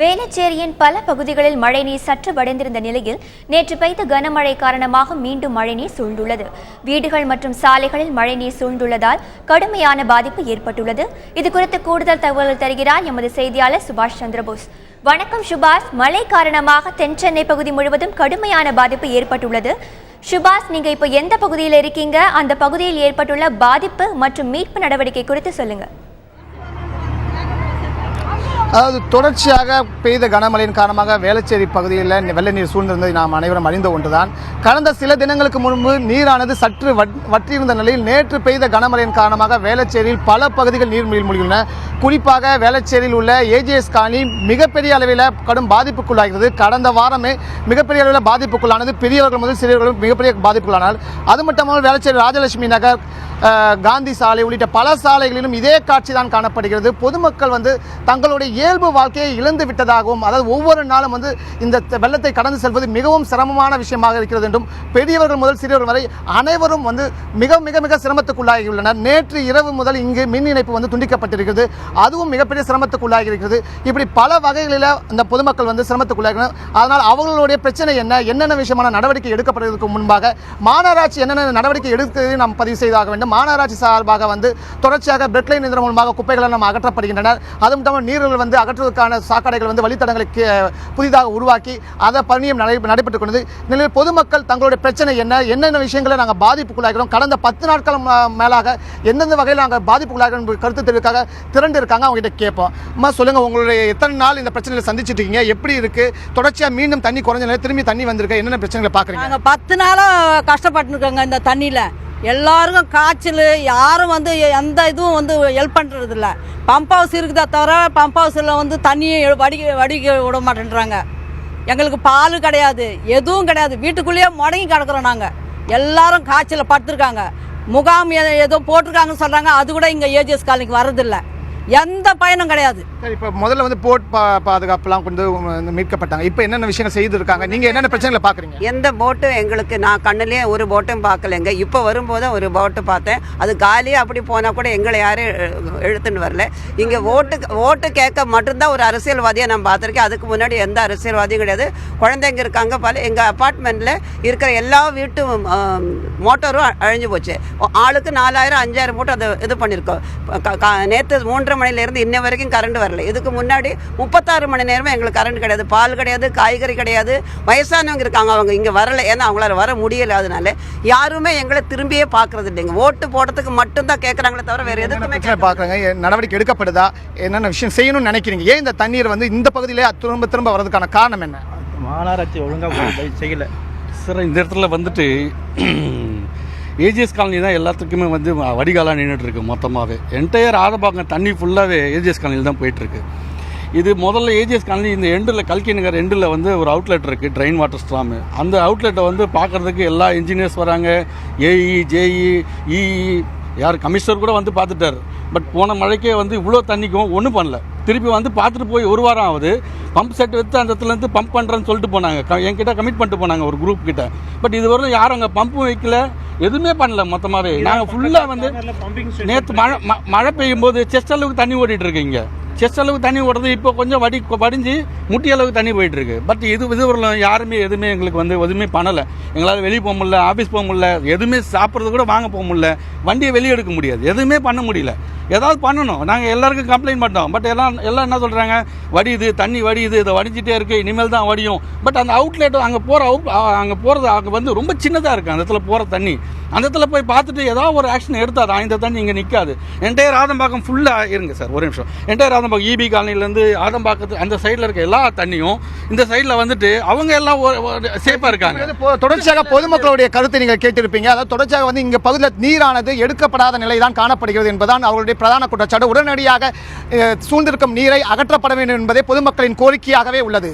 வேளச்சேரியின் பல பகுதிகளில் மழைநீர் சற்று வடைந்திருந்த நிலையில் நேற்று பெய்த கனமழை காரணமாக மீண்டும் மழைநீர் சூழ்ந்துள்ளது. வீடுகள் மற்றும் சாலைகளில் மழைநீர் சூழ்ந்துள்ளதால் கடுமையான பாதிப்பு ஏற்பட்டுள்ளது. இதுகுறித்து கூடுதல் தகவல்கள் தருகிறார் எமது செய்தியாளர் சுபாஷ் சந்திரபோஸ். வணக்கம் சுபாஷ். மழை காரணமாக தென் சென்னை பகுதி முழுவதும் கடுமையான பாதிப்பு ஏற்பட்டுள்ளது. சுபாஷ், நீங்க இப்போ எந்த பகுதியில் இருக்கீங்க? அந்த பகுதியில் ஏற்பட்டுள்ள பாதிப்பு மற்றும் மீட்பு நடவடிக்கை குறித்து சொல்லுங்க. அதாவது தொடர்ச்சியாக பெய்த கனமழையின் காரணமாக வேளச்சேரி பகுதியில் வெள்ள நீர் சூழ்ந்திருந்ததை நாம் அனைவரும் அறிந்த ஒன்றுதான். கடந்த சில தினங்களுக்கு முன்பு நீரானது சற்று வற்றியிருந்த நிலையில் நேற்று பெய்த கனமழையின் காரணமாக வேளச்சேரியில் பல பகுதிகள் நீர் மூழ்கியுள்ளன. குறிப்பாக வேளச்சேரியில் உள்ள ஏஜிஎஸ் காலனி மிகப்பெரிய அளவில் கடும் பாதிப்புக்குள்ளாகிறது. கடந்த வாரமே மிகப்பெரிய அளவில் பாதிப்புக்குள்ளானது. பெரியவர்கள் முதல் சிறியவர்களும் மிகப்பெரிய பாதிப்புக்குள்ளானால். அது மட்டுமல்ல, வேளச்சேரி ராஜலட்சுமி நகர், காந்தி சாலை உள்ளிட்ட பல சாலைகளிலும் இதே காட்சி தான் காணப்படுகிறது. பொதுமக்கள் தங்களுடைய இயல்பு வாழ்க்கையை இழந்து விட்டதாகவும், அதாவது ஒவ்வொரு நாளும் இந்த வெள்ளத்தை கடந்து செல்வது மிகவும் சிரமமான விஷயமாக இருக்கிறது என்றும், பெரியவர்கள் முதல் சிறியவர்கள் வரை அனைவரும் மிக மிக மிக சிரமத்துக்குள்ளாகியுள்ளனர். நேற்று இரவு முதல் இங்கு மின் இணைப்பு துண்டிக்கப்பட்டிருக்கிறது. அதுவும் மிகப்பெரிய சிரமத்துக்குள்ளாகி இருக்கிறது. இப்படி பல வகைகளில் இந்த பொதுமக்கள் சிரமத்துக்குள்ளாகினர். அதனால் அவர்களுடைய பிரச்சனை என்னென்ன விஷயமான நடவடிக்கை எடுக்கப்படுவதற்கு முன்பாக மாநகராட்சி என்னென்ன நடவடிக்கை எடுக்கிறது நாம் பதிவு செய்தாக வேண்டும். மாநகராட்சி சார்பாக தொடர்ச்சியாக பிரெட்லைன் இயந்திரம் மூலமாக குப்பைகள் அகற்றப்படுகின்றனர். அது மட்டும் நீர்கள் அகற்றுவதற்கான சாக்கடைகள் வழித்தடங்களை புதிதாக உருவாக்கி அதை பணியும் நடைபெற்றுக் கொண்டது. நிலையில் பொதுமக்கள் தங்களுடைய பிரச்சனை என்னென்ன விஷயங்களை நாங்கள் பாதிப்புக்குள்ளாகிறோம், கடந்த 10 நாட்கள் மேலாக எந்தெந்த வகையில் நாங்கள் பாதிப்புக்குள்ளாகிறோம் கருத்து தெரிவிக்காக திரண்டு இருக்காங்க. அவங்க கிட்ட கேட்போம். சொல்லுங்க, உங்களுடைய எத்தனை நாள் இந்த பிரச்சனைகளை சந்திச்சுட்டு இருக்கீங்க? எப்படி இருக்கு? தொடர்ச்சியாக மீண்டும் தண்ணி குறைஞ்ச நிலை திரும்பி தண்ணி வந்திருக்கு. என்னென்ன பிரச்சனைகளை பார்க்குறீங்க? நாங்கள் 10 நாளாக கஷ்டப்பட்டு இருக்கோங்க இந்த தண்ணியில். எல்லாருக்கும் காய்ச்சல், யாரும் எந்த இதுவும் ஹெல்ப் பண்ணுறது இல்லை. பம்ப் ஹவுஸ் இருக்குதா தவிர பம்ப் ஹவுஸில் தண்ணியை வடிக்க விட மாட்டேன்றாங்க. எங்களுக்கு பால் கிடையாது, எதுவும் கிடையாது. வீட்டுக்குள்ளேயே முடங்கி கிடக்குறோம். நாங்கள் எல்லாரும் காய்ச்சல் படுத்துருக்காங்க. முகாம் ஏதோ போட்டிருக்காங்கன்னு சொல்கிறாங்க. அது கூட இங்கே ஏஜிஎஸ் காலனிக்கு வர்றதில்லை. எந்த பயனும் கிடையாது. சரி, இப்போ முதல்ல போட் பாதுகாப்புலாம் மீட்கப்பட்டாங்க. இப்போ என்னென்ன விஷயங்கள் செய்திருக்காங்க? நீங்கள் என்னென்ன பிரச்சனைகளை பார்க்குறீங்க? எந்த போட்டும் எங்களுக்கு, நான் கண்ணுலேயே ஒரு போட்டும் பார்க்கலைங்க. இப்போ வரும்போது ஒரு போட்டு பார்த்தேன். அது காலியாக அப்படி போனால் கூட எங்களை யாரும் எழுத்துன்னு வரல. இங்கே ஓட்டு கேட்க மட்டும்தான் ஒரு அரசியல்வாதியை நான் பார்த்துருக்கேன். அதுக்கு முன்னாடி எந்த அரசியல்வாதியும் கிடையாது. குழந்தைங்க இருக்காங்க. எங்கள் அப்பார்ட்மெண்ட்டில் இருக்கிற எல்லா வீட்டு மோட்டரும் அழிஞ்சு போச்சு. ஆளுக்கு 4000 5000 மூட்டை அதை இது பண்ணியிருக்கோம். நேற்று 3:30 மணிலேருந்து இன்ன வரைக்கும் கரண்ட் வரல. இதுக்கு முன்னாடி 36 மணி நேரமே எங்களுக்கு கரண்ட் கிடையாது, பால் கிடையாது, காய்கறி கிடையாது. வயசானவங்க இருக்காங்க, அவங்க இங்கே வரல. ஏன்னா அவங்களால வர முடியல. அதனால யாருமே எங்களை திரும்பியே பார்க்கறது இல்லைங்க. ஓட்டு போடுறதுக்கு மட்டும்தான் கேட்குறாங்களே தவிர வேறு எதுக்குமே பார்க்குறாங்க. நடவடிக்கை எடுக்கப்படுதா? என்னென்ன விஷயம் செய்யணும்னு நினைக்கிறீங்க? ஏன் இந்த தண்ணீர் இந்த பகுதியிலே திரும்ப வர்றதுக்கான காரணம் என்ன? மாநகராட்சி ஒழுங்காக செய்யலை. சார், இந்த இடத்துல ஏஜிஎஸ் காலனி தான் எல்லாத்துக்குமே வடிகாலாக நின்றுட்டுருக்கு. மொத்தமாகவே என்டையர் ஆதம்பாக்கம் தண்ணி ஃபுல்லாகவே ஏஜிஎஸ் காலனியில் தான் போயிட்டுருக்கு. இது முதல்ல ஏஜிஎஸ் காலனி இந்த எண்டில், கல்கி நகர் எண்டில் ஒரு அவுட்லெட் இருக்குது, ட்ரெயின் வாட்டர் ஸ்ட்ராமு. அந்த அவுட்லெட்டை பார்க்குறதுக்கு எல்லா இன்ஜினியர்ஸ் வராங்க. ஏஇ, ஜேஇ, இஇ, யார் கமிஷனர் கூட பார்த்துட்டார். பட் போன மழைக்கே இவ்வளோ தண்ணிக்கும் ஒன்றும் பண்ணல. திருப்பி பார்த்துட்டு போய் ஒரு வாரம் ஆகுது. பம்ப் செட் வைத்து அந்த இடத்துலேருந்து பம்ப் பண்ணுறேன்னு சொல்லிட்டு போனாங்க. என்கிட்ட கமிட் பண்ணிட்டு போனாங்க ஒரு குரூப் கிட்ட. பட் இதுவரையும் யாரும் அங்கே பம்பும் வைக்கல, எதுவுமே பண்ணல. மொத்தமாகவே நாங்கள் ஃபுல்லாக நேற்று மழை பெய்யும் போது செஸ்ட் அளவுக்கு தண்ணி ஓடிட்டு இருக்கீங்க. செஸ்ட் அளவுக்கு தண்ணி ஓடுறது இப்போ கொஞ்சம் வடிஞ்சு முட்டி அளவுக்கு தண்ணி போயிட்டு இருக்கு. பட் இது யாருமே எதுவுமே எங்களுக்கு எதுவுமே பண்ணலை. எங்களால் வெளியே போக முடியல, ஆஃபீஸ் போக முடியல, எதுவுமே சாப்பிட்றது கூட வாங்க போக முடியல, வண்டியை வெளியே எடுக்க முடியாது, எதுவுமே பண்ண முடியல. ஏதாவது பண்ணணும். நாங்கள் எல்லாருக்கும் கம்ப்ளைண்ட் பண்ணோம். பட் எல்லாம் என்ன சொல்கிறாங்க, வடியுது, தண்ணி வடியுது, இதை வடிஞ்சிட்டே இருக்குது, இனிமேல் தான் வடியும். பட் அந்த அவுட்லெட் அங்கே போகிறது அங்கே ரொம்ப சின்னதாக இருக்குது. அந்த இடத்துல போகிற தண்ணி அந்த இடத்துல போய் பார்த்துட்டு ஏதாவது ஒரு ஆக்ஷன் எடுத்தால் தான் இந்த தண்ணி இங்கே நிற்காது. என்டையர் ஆதம்பாக்கம் ஃபுல்லாக இருங்க சார், ஒரு நிமிஷம். என்டையர் ஆதம்பாக்கம் இபி காலனிலேருந்து ஆதம்பாக்கத்து அந்த சைடில் இருக்க எல்லா தண்ணியும் இந்த சைடில் அவங்க எல்லாம் சேஃபாக இருக்காங்க. தொடர்ச்சியாக பொதுமக்களுடைய கருத்தை நீங்கள் கேட்டிருப்பீங்க. அதாவது தொடர்ச்சியாக இங்கே பகுதியில் நீரானது எடுக்கப்படாத நிலை தான் காணப்படுகிறது என்பதுதான் அவர்களுடைய பிரதான குற்றச்சாட்டு. உடனடியாக சூழ்ந்திருக்கும் நீரை அகற்றப்பட வேண்டும் என்பதே பொதுமக்களின் கோரிக்கையாகவே உள்ளது.